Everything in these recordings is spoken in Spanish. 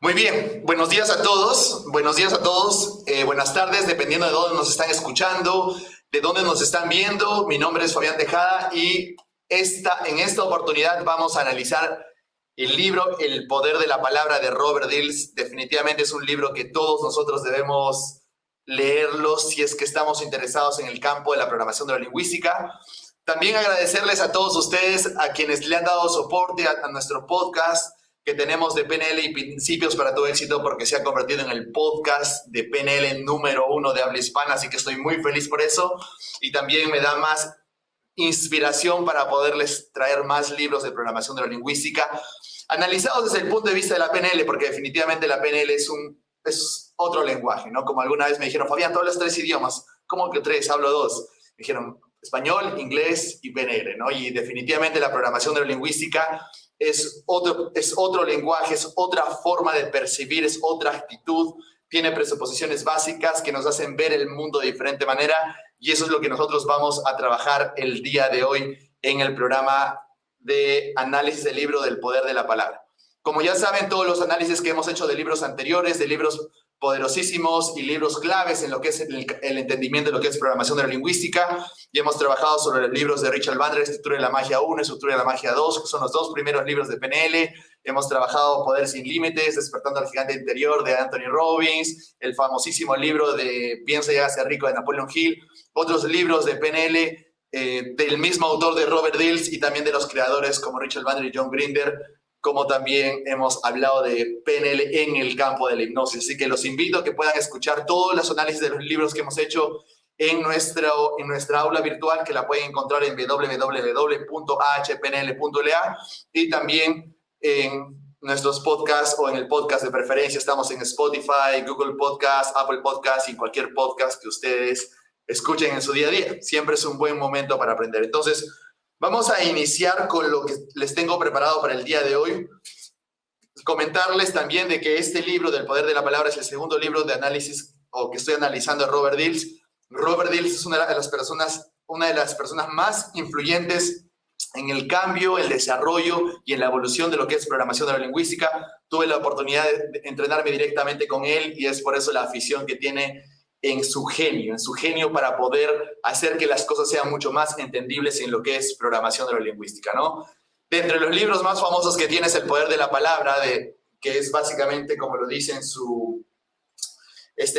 Muy bien, buenos días a todos, buenas tardes, dependiendo de dónde nos están escuchando, de dónde nos están viendo. Mi nombre es Fabián Tejada y en esta oportunidad vamos a analizar el libro El Poder de la Palabra de Robert Dills. Definitivamente es un libro que todos nosotros debemos leerlo si es que estamos interesados en el campo de la programación de la lingüística. También agradecerles a todos ustedes, a quienes le han dado soporte a nuestro podcast que tenemos de PNL y Principios para tu Éxito, porque se ha convertido en el podcast de PNL número 1 de habla hispana, así que estoy muy feliz por eso. Y también me da más inspiración para poderles traer más libros de programación neurolingüística, analizados desde el punto de vista de la PNL, porque definitivamente la PNL es otro lenguaje, ¿no? Como alguna vez me dijeron, Fabián, tú hablas 3 idiomas. ¿Cómo que 3? Hablo 2. Me dijeron, español, inglés y PNL, ¿no? Y definitivamente la programación neurolingüística es otro lenguaje, es otra forma de percibir, es otra actitud, tiene presuposiciones básicas que nos hacen ver el mundo de diferente manera, y eso es lo que nosotros vamos a trabajar el día de hoy en el programa de análisis del libro del poder de la palabra. Como ya saben, todos los análisis que hemos hecho de libros anteriores, de libros poderosísimos y libros claves en lo que es el entendimiento de lo que es programación neurolingüística. Y hemos trabajado sobre los libros de Richard Bandler, Estructura de la Magia 1, Estructura de la Magia 2, que son los 2 primeros libros de PNL. Hemos trabajado Poder sin Límites, Despertando al Gigante Interior de Anthony Robbins, el famosísimo libro de Piensa y hágase rico de Napoleon Hill, otros libros de PNL del mismo autor de Robert Dills y también de los creadores como Richard Bandler y John Grinder, como también hemos hablado de PNL en el campo de la hipnosis. Así que los invito a que puedan escuchar todos los análisis de los libros que hemos hecho en nuestra aula virtual, que la pueden encontrar en www.ahpnl.la, y también en nuestros podcasts o en el podcast de preferencia. Estamos en Spotify, Google Podcast, Apple Podcast y cualquier podcast que ustedes escuchen en su día a día. Siempre es un buen momento para aprender. Entonces, vamos a iniciar con lo que les tengo preparado para el día de hoy. Comentarles también de que este libro del poder de la palabra es el segundo libro de análisis o que estoy analizando de Robert Dills. Robert Dills es una de las personas más influyentes en el cambio, el desarrollo y en la evolución de lo que es programación neurolingüística. Tuve la oportunidad de entrenarme directamente con él y es por eso la afición que tiene en su genio para poder hacer que las cosas sean mucho más entendibles en lo que es programación neurolingüística, ¿no? De entre los libros más famosos que tiene es El Poder de la Palabra, que es básicamente, como lo dice en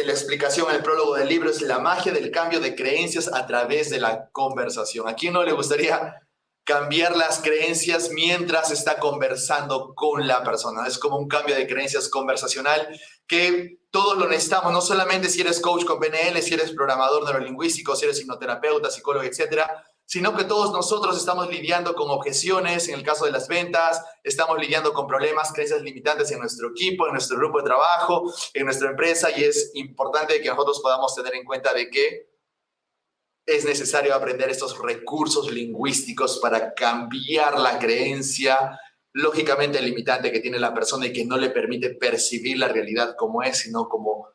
la explicación, el prólogo del libro, es la magia del cambio de creencias a través de la conversación. ¿A quién no le gustaría cambiar las creencias mientras está conversando con la persona? Es como un cambio de creencias conversacional que todos lo necesitamos, no solamente si eres coach con PNL, si eres programador neurolingüístico, si eres hipnoterapeuta, psicólogo, etcétera, sino que todos nosotros estamos lidiando con objeciones en el caso de las ventas, estamos lidiando con problemas, creencias limitantes en nuestro equipo, en nuestro grupo de trabajo, en nuestra empresa, y es importante que nosotros podamos tener en cuenta de que es necesario aprender estos recursos lingüísticos para cambiar la creencia lógicamente limitante que tiene la persona y que no le permite percibir la realidad como es, sino como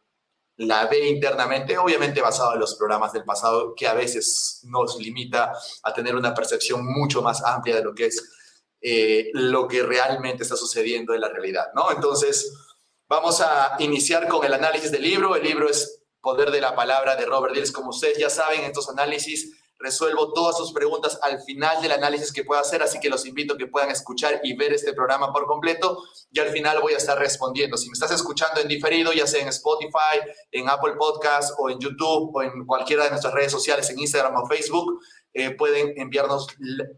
la ve internamente, obviamente basado en los programas del pasado, que a veces nos limita a tener una percepción mucho más amplia de lo que es lo que realmente está sucediendo en la realidad, ¿no? Entonces, vamos a iniciar con el análisis del libro. El libro es Poder de la Palabra de Robert Dills. Como ustedes ya saben, en estos análisis resuelvo todas sus preguntas al final del análisis que pueda hacer, así que los invito a que puedan escuchar y ver este programa por completo, y al final voy a estar respondiendo. Si me estás escuchando en diferido, ya sea en Spotify, en Apple Podcast o en YouTube o en cualquiera de nuestras redes sociales, en Instagram o Facebook, pueden enviarnos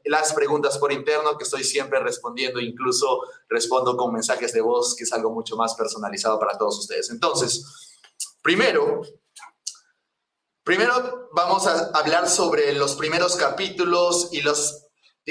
las preguntas por interno, que estoy siempre respondiendo, incluso respondo con mensajes de voz, que es algo mucho más personalizado para todos ustedes. Entonces, Primero vamos a hablar sobre los primeros capítulos y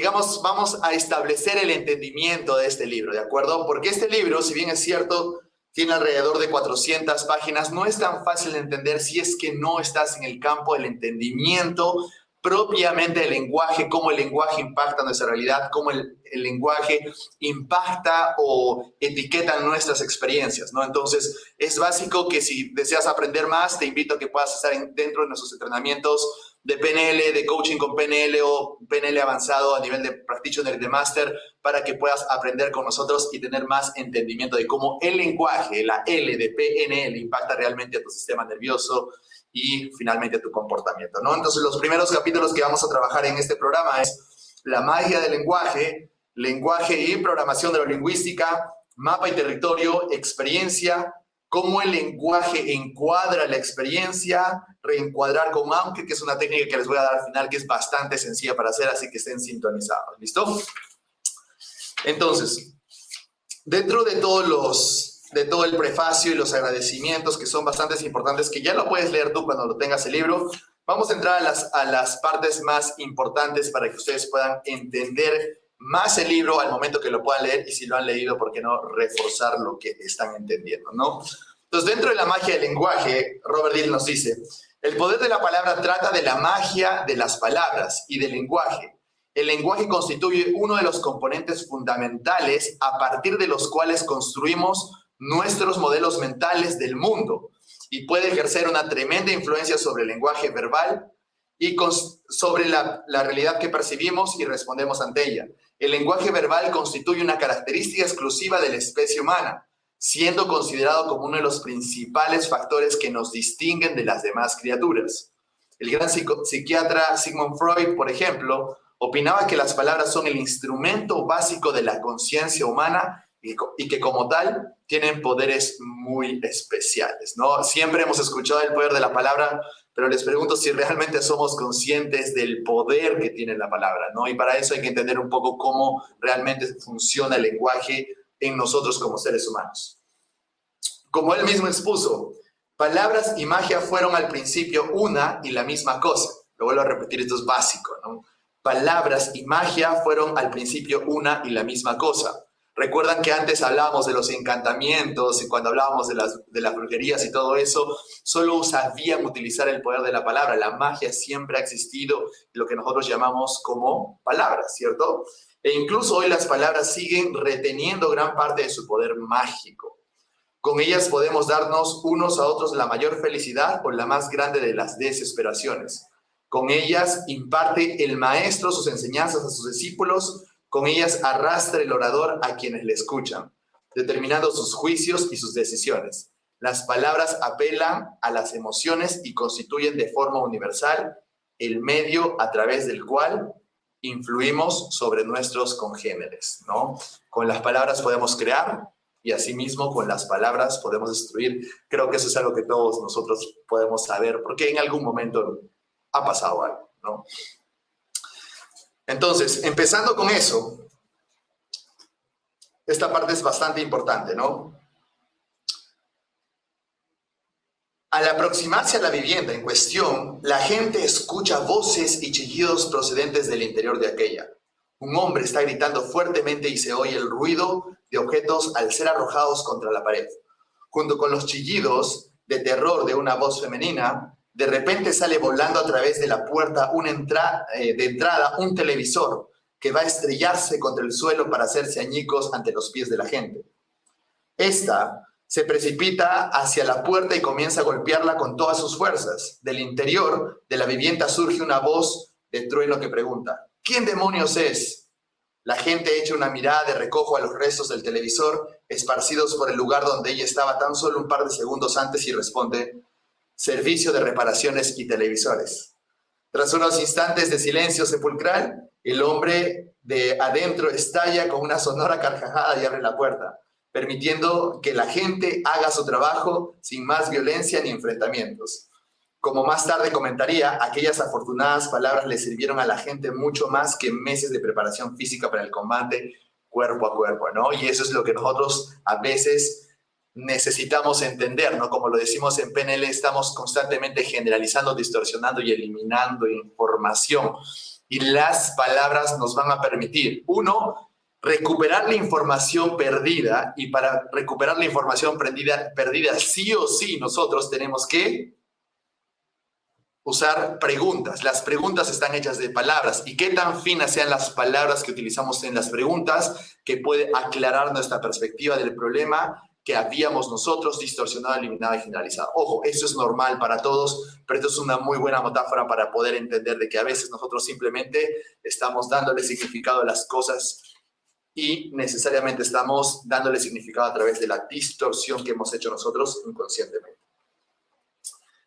vamos a establecer el entendimiento de este libro, ¿de acuerdo? Porque este libro, si bien es cierto, tiene alrededor de 400 páginas, no es tan fácil de entender si es que no estás en el campo del entendimiento propiamente del lenguaje, cómo el lenguaje impacta nuestra realidad, cómo el lenguaje impacta o etiqueta nuestras experiencias, ¿no? Entonces, es básico que si deseas aprender más, te invito a que puedas estar dentro de nuestros entrenamientos de PNL, de coaching con PNL o PNL avanzado a nivel de practitioner, de máster, para que puedas aprender con nosotros y tener más entendimiento de cómo el lenguaje, la L de PNL, impacta realmente a tu sistema nervioso y finalmente a tu comportamiento, ¿no? Entonces, los primeros capítulos que vamos a trabajar en este programa es la magia del lenguaje, lenguaje y programación neurolingüística, mapa y territorio, experiencia, cómo el lenguaje encuadra la experiencia, reencuadrar con aunque, que es una técnica que les voy a dar al final, que es bastante sencilla para hacer, así que estén sintonizados. ¿Listo? Entonces, dentro de todo el prefacio y los agradecimientos, que son bastante importantes, que ya lo puedes leer tú cuando lo tengas el libro, vamos a entrar a las partes más importantes para que ustedes puedan entender más el libro al momento que lo puedan leer, y si lo han leído, ¿por qué no reforzar lo que están entendiendo, ¿no? Entonces, dentro de la magia del lenguaje, Robert Dill nos dice, el poder de la palabra trata de la magia de las palabras y del lenguaje. El lenguaje constituye uno de los componentes fundamentales a partir de los cuales construimos nuestros modelos mentales del mundo y puede ejercer una tremenda influencia sobre el lenguaje verbal y sobre la realidad que percibimos y respondemos ante ella. El lenguaje verbal constituye una característica exclusiva de la especie humana, siendo considerado como uno de los principales factores que nos distinguen de las demás criaturas. El gran psiquiatra Sigmund Freud, por ejemplo, opinaba que las palabras son el instrumento básico de la conciencia humana y que como tal tienen poderes muy especiales, ¿no? Siempre hemos escuchado el poder de la palabra, pero les pregunto si realmente somos conscientes del poder que tiene la palabra, ¿no? Y para eso hay que entender un poco cómo realmente funciona el lenguaje en nosotros como seres humanos. Como él mismo expuso, palabras y magia fueron al principio una y la misma cosa. Lo vuelvo a repetir, esto es básico, ¿no? Palabras y magia fueron al principio una y la misma cosa. Recuerdan que antes hablábamos de los encantamientos y cuando hablábamos de las brujerías y todo eso, solo sabían utilizar el poder de la palabra. La magia siempre ha existido, lo que nosotros llamamos como palabras, ¿cierto? E incluso hoy las palabras siguen reteniendo gran parte de su poder mágico. Con ellas podemos darnos unos a otros la mayor felicidad o la más grande de las desesperaciones. Con ellas imparte el maestro sus enseñanzas a sus discípulos. Con ellas arrastra el orador a quienes le escuchan, determinando sus juicios y sus decisiones. Las palabras apelan a las emociones y constituyen de forma universal el medio a través del cual influimos sobre nuestros congéneres, ¿no? Con las palabras podemos crear y asimismo con las palabras podemos destruir. Creo que eso es algo que todos nosotros podemos saber porque en algún momento ha pasado algo, ¿no? Entonces, empezando con eso, esta parte es bastante importante, ¿no? Al aproximarse a la vivienda en cuestión, la gente escucha voces y chillidos procedentes del interior de aquella. Un hombre está gritando fuertemente y se oye el ruido de objetos al ser arrojados contra la pared. Junto con los chillidos de terror de una voz femenina, de repente sale volando a través de la puerta de entrada un televisor que va a estrellarse contra el suelo para hacerse añicos ante los pies de la gente. Esta se precipita hacia la puerta y comienza a golpearla con todas sus fuerzas. Del interior de la vivienda surge una voz de trueno que pregunta: ¿quién demonios es? La gente echa una mirada de recojo a los restos del televisor esparcidos por el lugar donde ella estaba tan solo un par de segundos antes y responde: Servicio de reparaciones y televisores. Tras unos instantes de silencio sepulcral, el hombre de adentro estalla con una sonora carcajada y abre la puerta, permitiendo que la gente haga su trabajo sin más violencia ni enfrentamientos. Como más tarde comentaría, aquellas afortunadas palabras le sirvieron a la gente mucho más que meses de preparación física para el combate cuerpo a cuerpo, ¿no? Y eso es lo que nosotros a veces necesitamos entender, ¿no? Como lo decimos en PNL, estamos constantemente generalizando, distorsionando y eliminando información. Y las palabras nos van a permitir, uno, recuperar la información perdida, y para recuperar la información perdida sí o sí nosotros tenemos que usar preguntas. Las preguntas están hechas de palabras, y qué tan finas sean las palabras que utilizamos en las preguntas, que puede aclarar nuestra perspectiva del problema, que habíamos nosotros distorsionado, eliminado y generalizado. Ojo, esto es normal para todos, pero esto es una muy buena metáfora para poder entender de que a veces nosotros simplemente estamos dándole significado a las cosas y necesariamente estamos dándole significado a través de la distorsión que hemos hecho nosotros inconscientemente.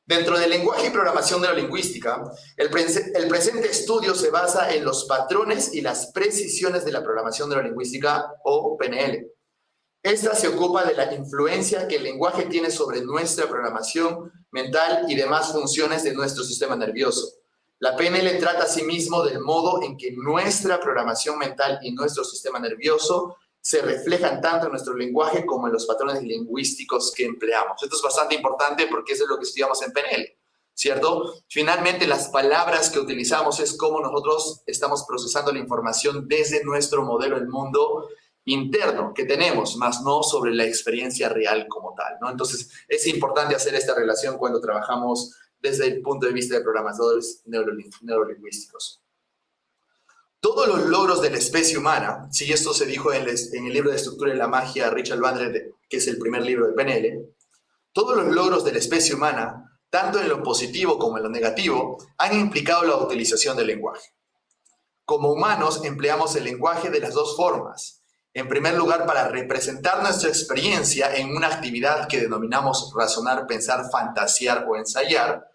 Dentro del lenguaje y programación neurolingüística, el presente estudio se basa en los patrones y las precisiones de la programación neurolingüística o PNL. Esta se ocupa de la influencia que el lenguaje tiene sobre nuestra programación mental y demás funciones de nuestro sistema nervioso. La PNL trata asimismo del modo en que nuestra programación mental y nuestro sistema nervioso se reflejan tanto en nuestro lenguaje como en los patrones lingüísticos que empleamos. Esto es bastante importante porque eso es lo que estudiamos en PNL, ¿cierto? Finalmente, las palabras que utilizamos es cómo nosotros estamos procesando la información desde nuestro modelo del mundo interno que tenemos, más no sobre la experiencia real como tal, ¿no? Entonces, es importante hacer esta relación cuando trabajamos desde el punto de vista de programadores neurolingüísticos. Todos los logros de la especie humana, si esto se dijo en el libro de Estructura y la Magia de Richard Bandler, que es el primer libro de PNL, todos los logros de la especie humana, tanto en lo positivo como en lo negativo, han implicado la utilización del lenguaje. Como humanos, empleamos el lenguaje de las dos formas. En primer lugar, para representar nuestra experiencia en una actividad que denominamos razonar, pensar, fantasear o ensayar.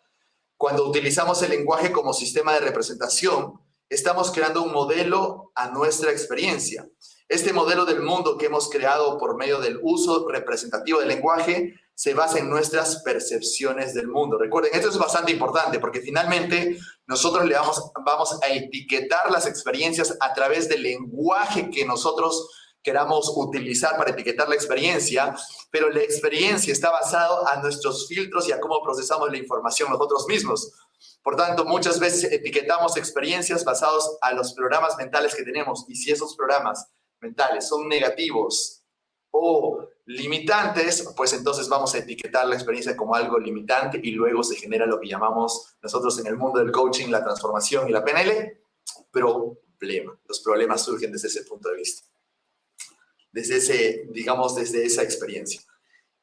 Cuando utilizamos el lenguaje como sistema de representación, estamos creando un modelo a nuestra experiencia. Este modelo del mundo que hemos creado por medio del uso representativo del lenguaje se basa en nuestras percepciones del mundo. Recuerden, esto es bastante importante porque finalmente nosotros le vamos a etiquetar las experiencias a través del lenguaje que nosotros queramos utilizar para etiquetar la experiencia, pero la experiencia está basada a nuestros filtros y a cómo procesamos la información nosotros mismos. Por tanto, muchas veces etiquetamos experiencias basados a los programas mentales que tenemos, y si esos programas mentales son negativos o limitantes, pues entonces vamos a etiquetar la experiencia como algo limitante y luego se genera lo que llamamos nosotros en el mundo del coaching, la transformación y la PNL, problema. Los problemas surgen desde ese punto de vista, desde esa experiencia.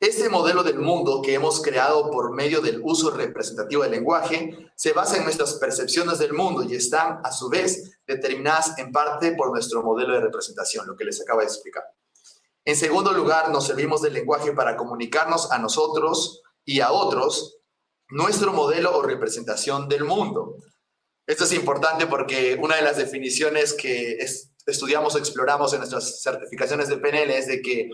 Este modelo del mundo que hemos creado por medio del uso representativo del lenguaje se basa en nuestras percepciones del mundo y están, a su vez, determinadas en parte por nuestro modelo de representación, lo que les acabo de explicar. En segundo lugar, nos servimos del lenguaje para comunicarnos a nosotros y a otros nuestro modelo o representación del mundo. Esto es importante porque una de las definiciones que estudiamos o exploramos en nuestras certificaciones de PNL es de que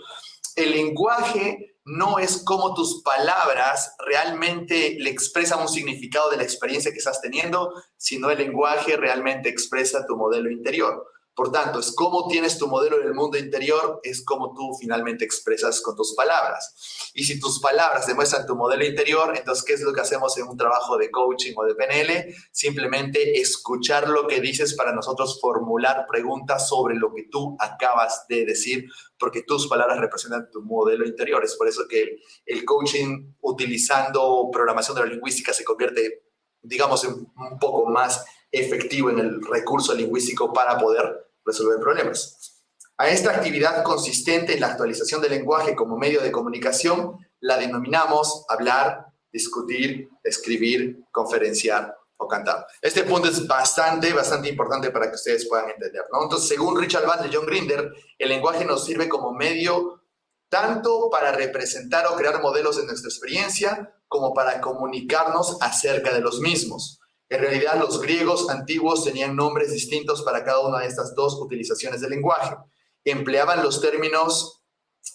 el lenguaje no es como tus palabras realmente le expresan un significado de la experiencia que estás teniendo, sino el lenguaje realmente expresa tu modelo interior. Por tanto, es cómo tienes tu modelo del mundo interior, es cómo tú finalmente expresas con tus palabras. Y si tus palabras demuestran tu modelo interior, entonces, ¿qué es lo que hacemos en un trabajo de coaching o de PNL? Simplemente escuchar lo que dices para nosotros formular preguntas sobre lo que tú acabas de decir, porque tus palabras representan tu modelo interior. Es por eso que el coaching utilizando programación neurolingüística se convierte, digamos, un poco más efectivo en el recurso lingüístico para poder resolver problemas. A esta actividad consistente en la actualización del lenguaje como medio de comunicación la denominamos hablar, discutir, escribir, conferenciar o cantar. Este punto es bastante importante para que ustedes puedan entender, ¿no? Entonces, según Richard Bandler y John Grinder, el lenguaje nos sirve como medio tanto para representar o crear modelos de nuestra experiencia como para comunicarnos acerca de los mismos. En realidad, los griegos antiguos tenían nombres distintos para cada una de estas dos utilizaciones del lenguaje. Empleaban los términos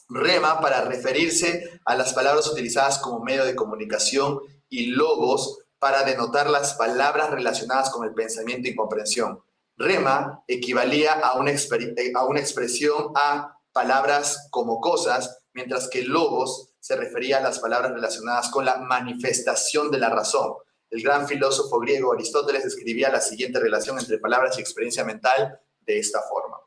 rema para referirse a las palabras utilizadas como medio de comunicación y logos para denotar las palabras relacionadas con el pensamiento y comprensión. Rema equivalía a una expresión a palabras como cosas, mientras que logos se refería a las palabras relacionadas con la manifestación de la razón. El gran filósofo griego Aristóteles describía la siguiente relación entre palabras y experiencia mental de esta forma.